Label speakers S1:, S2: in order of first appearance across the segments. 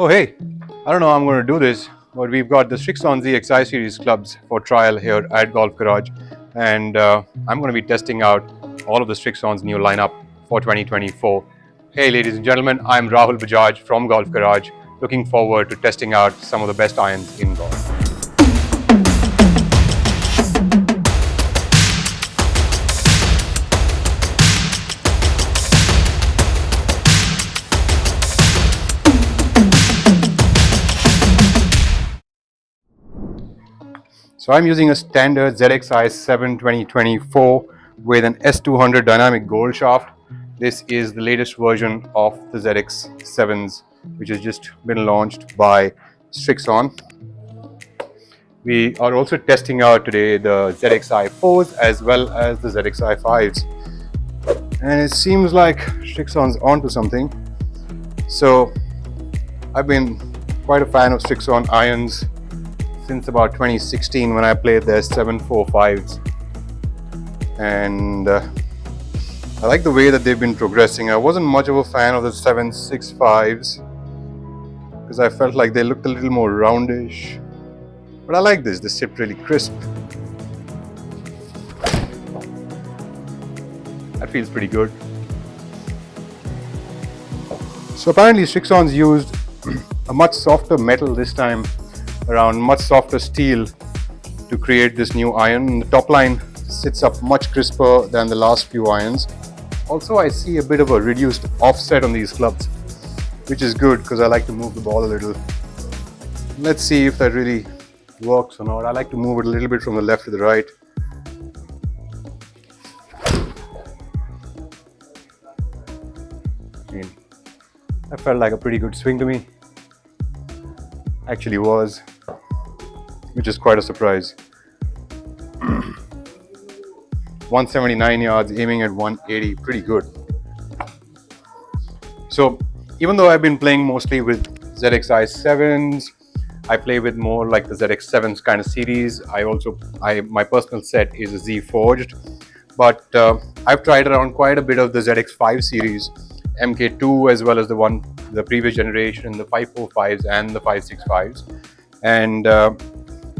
S1: Oh hey, I don't know how I'm going to do this, but we've got the Srixon ZXi Series clubs for trial here at Golf Garage, and I'm going to be testing out all of the Srixon's new lineup for 2024. Hey ladies and gentlemen, I'm Rahul Bajaj from Golf Garage, looking forward to testing out some of the best irons in golf. So I'm using a standard ZXi 7 2024 with an S200 dynamic gold shaft. This is the latest version of the ZX7s, which has just been launched by Srixon. We are also testing out today the ZXi 4s as well as the ZXi 5s. And it seems like Srixon's onto something. So I've been quite a fan of Srixon irons since about 2016 when I played their 745s, and I like the way that they've been progressing. I wasn't much of a fan of the 765s because I felt like they looked a little more roundish, but I like this. They sit really crisp. That feels pretty good. So apparently Srixon's used a much softer metal this time around, much softer steel to create this new iron. The top line sits up much crisper than the last few irons. Also, I see a bit of a reduced offset on these clubs, which is good because I like to move the ball a little. Let's see if that really works or not. I like to move it a little bit from the left to the right. That felt like a pretty good swing to me. Actually was, which is quite a surprise. 179 yards, aiming at 180, pretty good. So even though I've been playing mostly with ZXi 7s, I play with more like the ZX7s kind of series. My personal set is a Z forged, but I've tried around quite a bit of the ZX5 series, MK2 as well as the previous generation, the 545s and the 565s. And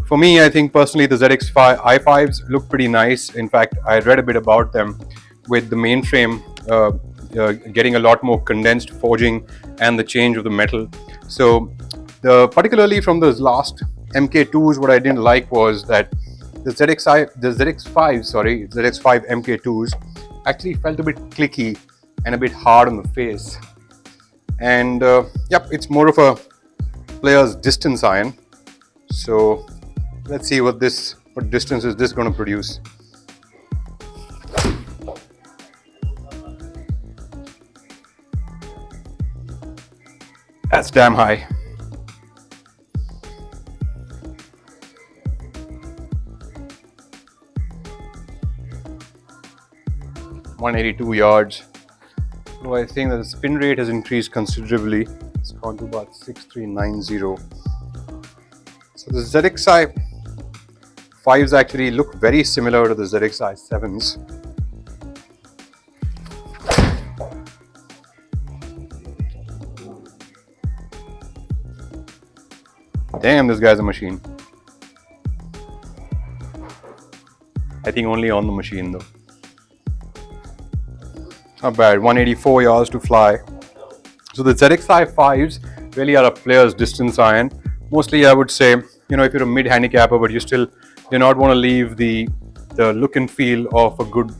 S1: for me, I think personally the ZX5 i5s look pretty nice. In fact, I read a bit about them with the mainframe getting a lot more condensed forging and the change of the metal. So particularly from those last MK2s, what I didn't like was that the ZX5 MK2s actually felt a bit clicky and a bit hard on the face. And it's more of a player's distance iron. So let's see what distance is this going to produce. That's damn high. .182 yards. So I think that the spin rate has increased considerably. It's gone to about 6390. So the ZXi 5s actually look very similar to the ZXi 7s. Damn, this guy's a machine. I think only on the machine though. Not bad, 184 yards to fly. So the ZXi 5s really are a player's distance iron. Mostly I would say, if you're a mid-handicapper but you not want to leave the look and feel of a good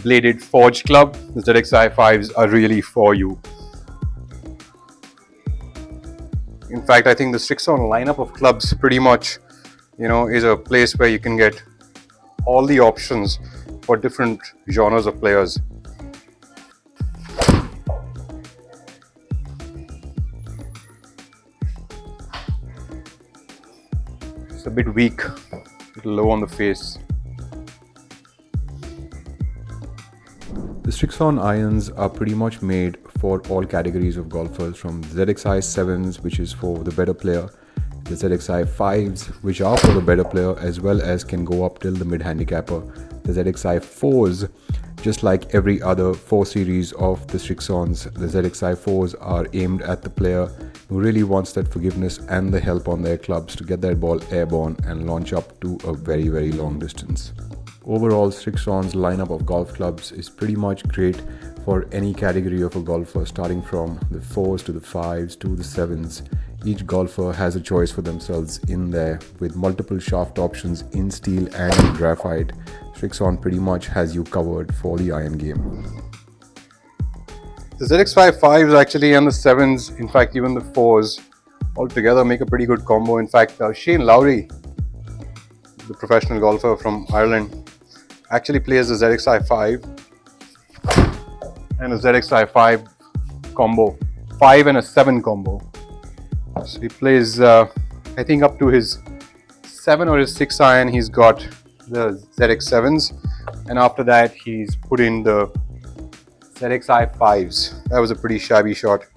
S1: bladed forged club, the ZXi 5s are really for you. In fact, I think the Srixon lineup of clubs pretty much, is a place where you can get all the options for different genres of players. It's a bit weak, a little low on the face.
S2: The Srixon irons are pretty much made for all categories of golfers, from ZXi 7s, which is for the better player, the ZXi 5s, which are for the better player, as well as can go up till the mid-handicapper, the ZXi 4s, just like every other 4 series of the Srixons. The ZXi 4s are aimed at the player who really wants that forgiveness and the help on their clubs to get that ball airborne and launch up to a very, very long distance. Overall, Srixon's lineup of golf clubs is pretty much great for any category of a golfer, starting from the 4s to the 5s to the 7s. Each golfer has a choice for themselves in there with multiple shaft options in steel and in graphite. Srixon pretty much has you covered for the iron game.
S1: The ZXi 5s actually and the 7s, in fact even the 4s, all together make a pretty good combo. In fact, Shane Lowry, the professional golfer from Ireland, actually plays the ZXi 5 and a ZXi 5 combo, 5 and a 7 combo. So he plays, I think up to his 7 or his 6 iron, he's got the ZX7s, and after that he's put in the ZXi 5s. That was a pretty shabby shot.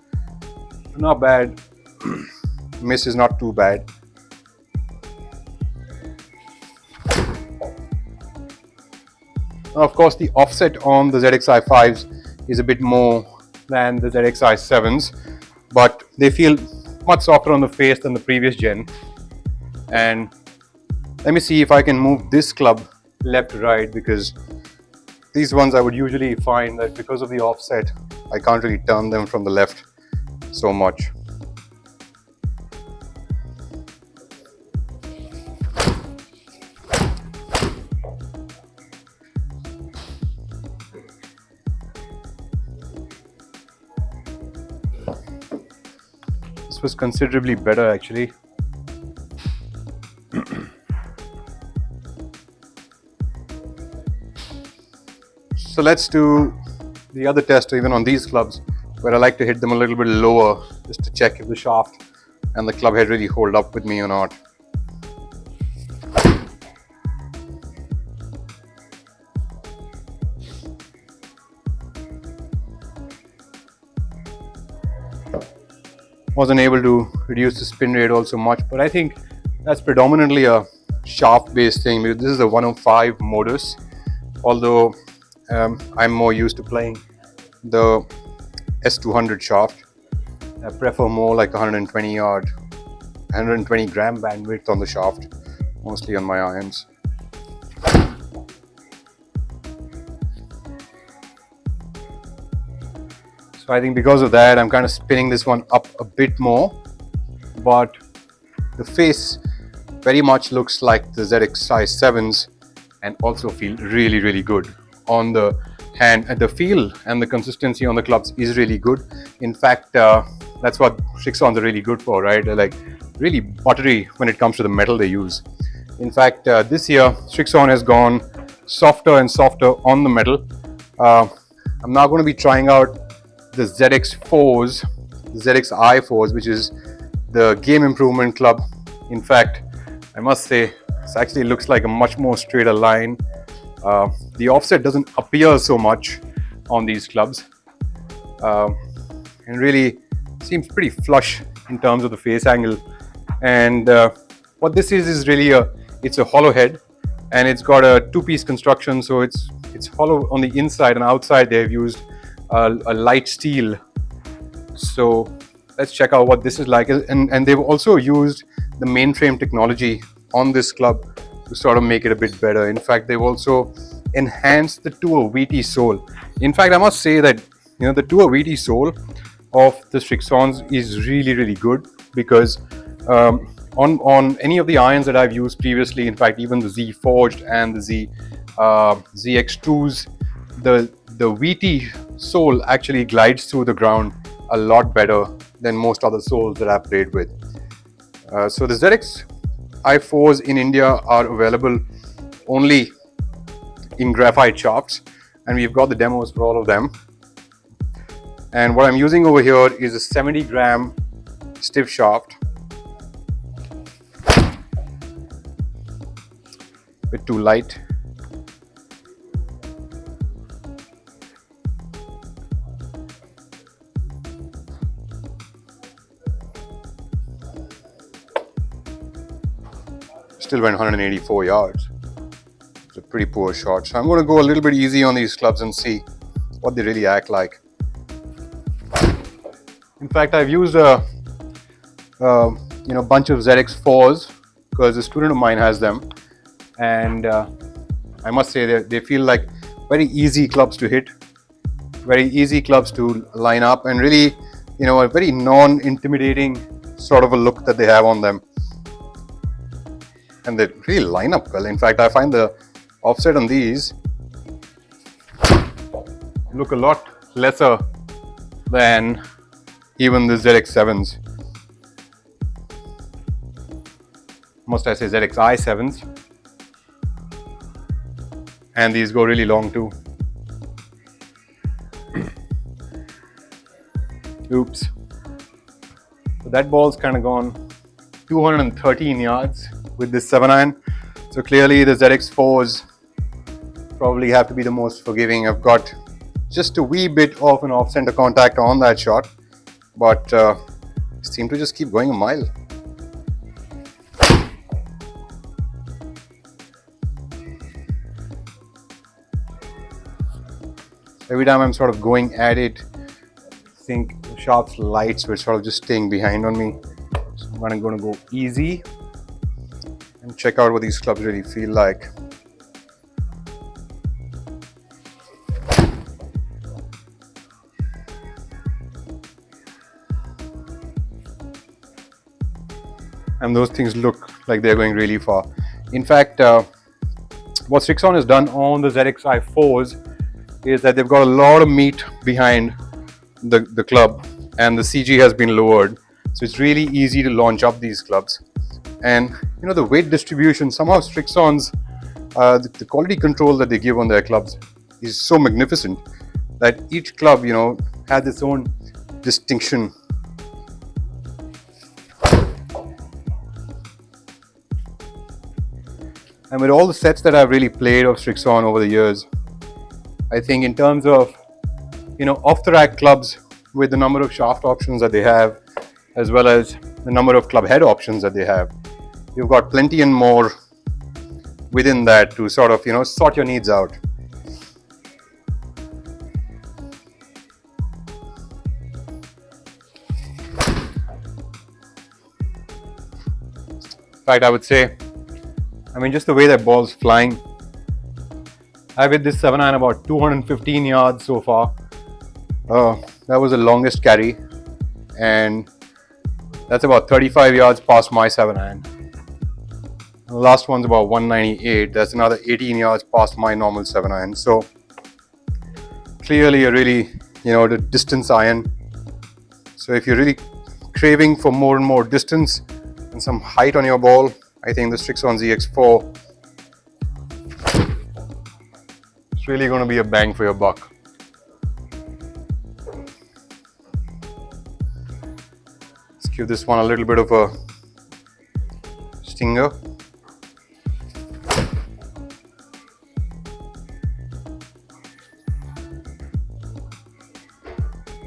S1: Not bad. Miss is not too bad. Now, of course, the offset on the ZXi 5s is a bit more than the ZXi 7s, but they feel much softer on the face than the previous gen. And let me see if I can move this club left to right, because these ones I would usually find that because of the offset I can't really turn them from the left so much. This was considerably better actually. So let's do the other test even on these clubs, where I like to hit them a little bit lower just to check if the shaft and the club head really hold up with me or not. Wasn't able to reduce the spin rate also much, but I think that's predominantly a shaft based thing, because this is a 105 modus, although I'm more used to playing the S200 shaft. I prefer more like 120 gram bandwidth on the shaft, mostly on my irons. So I think because of that, I'm kind of spinning this one up a bit more, but the face very much looks like the ZXi 7s and also feel really, really good on the hand, and the feel and the consistency on the clubs is really good. In fact, that's what Srixons are really good for, right? They're like really buttery when it comes to the metal they use. In fact, this year Srixon has gone softer and softer on the metal. I'm now going to be trying out the ZX4s, ZXi 4s, which is the game improvement club. In fact, I must say this actually looks like a much more straighter line. The offset doesn't appear so much on these clubs, and really seems pretty flush in terms of the face angle. And what this is really it's a hollow head, and it's got a two-piece construction, so it's hollow on the inside, and outside they've used a light steel. So let's check out what this is like. And they've also used the mainframe technology on this club to sort of make it a bit better. In fact, they've also enhanced the Tour VT sole. In fact, I must say that the Tour VT sole of the Srixons is really, really good, because on any of the irons that I've used previously, in fact even the Z Forged and the ZX2s, the VT sole actually glides through the ground a lot better than most other soles that I've played with. So the ZXi 4s in India are available only in graphite shafts, and we've got the demos for all of them. And what I'm using over here is a 70 gram stiff shaft, a bit too light. Still went 184 yards. It's a pretty poor shot. So I'm going to go a little bit easy on these clubs and see what they really act like. In fact, I've used a bunch of ZX4s because a student of mine has them, and I must say that they feel like very easy clubs to hit, very easy clubs to line up, and really, a very non-intimidating sort of a look that they have on them. And they really line up well. In fact, I find the offset on these look a lot lesser than even the ZX7s. Must I say ZXi 7s. And these go really long too. Oops. So that ball's kind of gone 213 yards with this 7-iron. So clearly the ZX4s probably have to be the most forgiving. I've got just a wee bit of an off-center contact on that shot, but seem to just keep going a mile. Every time I'm sort of going at it, I think the shop's lights were sort of just staying behind on me. So I'm going to go easy and check out what these clubs really feel like. And those things look like they're going really far. In fact, what Srixon has done on the ZXi 4s is that they've got a lot of meat behind the club, and the CG has been lowered, so it's really easy to launch up these clubs. And the weight distribution, somehow Srixon's the quality control that they give on their clubs is so magnificent that each club has its own distinction. And with all the sets that I've really played of Srixon over the years, I think in terms of off-the-rack clubs with the number of shaft options that they have, as well as the number of club head options that they have, you've got plenty and more within that to sort of sort your needs out. In fact, I would say, just the way that ball's flying, I've hit this 7-iron about 215 yards so far. That was the longest carry, and that's about 35 yards past my 7-iron. The last one's about 198. That's another 18 yards past my normal 7-iron. So clearly a really, the distance iron. So if you're really craving for more and more distance and some height on your ball, I think the Srixon ZX4 is really going to be a bang for your buck. Let's give this one a little bit of a stinger.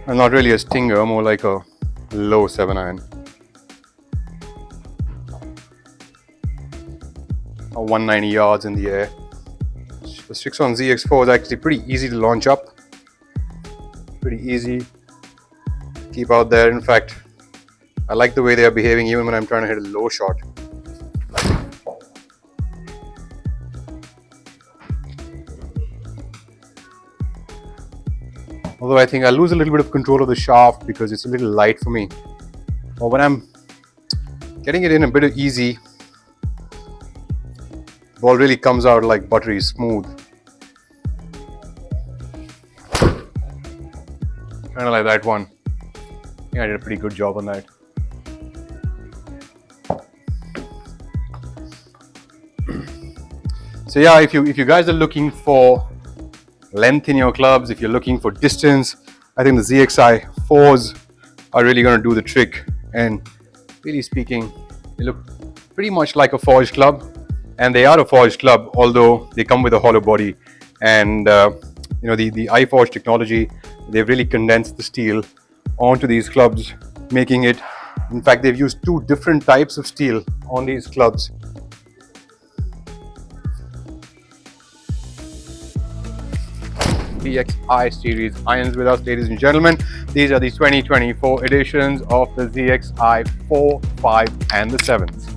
S1: And not really a stinger, more like a low 7-iron. Or 190 yards in the air. The Srixon ZX4 is actually pretty easy to launch up. Pretty easy. Keep out there. In fact, I like the way they are behaving even when I'm trying to hit a low shot. Although I think I lose a little bit of control of the shaft because it's a little light for me. Or when I'm getting it in a bit of easy, the ball really comes out like buttery smooth. Kind of like that one. I think I did a pretty good job on that. So yeah, if you guys are looking for length in your clubs, if you're looking for distance, I think the ZXi 4s are really going to do the trick. And really speaking, they look pretty much like a forged club, and they are a forged club, although they come with a hollow body. And the iForge technology, they've really condensed the steel onto these clubs, making it, in fact, they've used two different types of steel on these clubs. ZXi Series irons with us, ladies and gentlemen. These are the 2024 editions of the ZXi 4, 5 and the 7s.